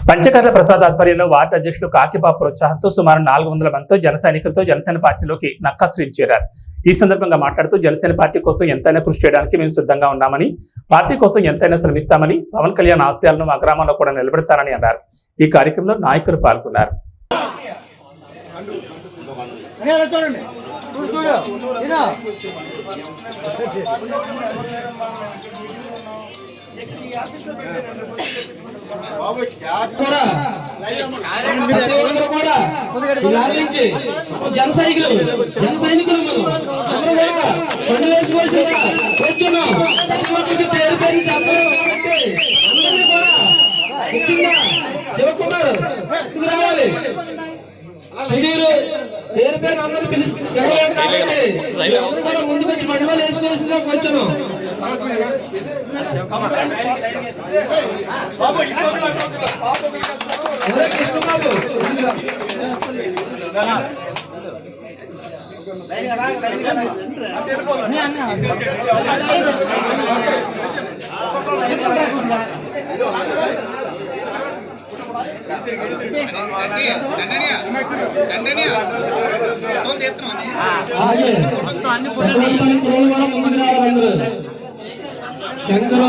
పంచకర్ల ప్రసాద్ ఆధ్వర్యంలో వార్డు అధ్యక్షులు కాకిబాబు ప్రోత్సాహంతో సుమారు 400 మందితో జన సైనికులతో జనసేన పార్టీలోకి నక్కాశ్రీలు చేరారు. ఈ సందర్భంగా మాట్లాడుతూ జనసేన పార్టీ కోసం ఎంతైనా కృషి చేయడానికి మేము సిద్ధంగా ఉన్నామని, పార్టీ కోసం ఎంతైనా శ్రమిస్తామని, పవన్ కళ్యాణ్ ఆశయాలను మా గ్రామంలో కూడా నిలబెడతారని అన్నారు. ఈ కార్యక్రమంలో నాయకులు పాల్గొన్నారు. జన సైనికులు శివకుమార్ రావాలి. పేరు పేరు అందరూ పిలుస్తారు. ముందుకు వచ్చి మండపాలు వేసుకోవాల్సిందిగా వచ్చాను. కృష్ణబాబు శంకరు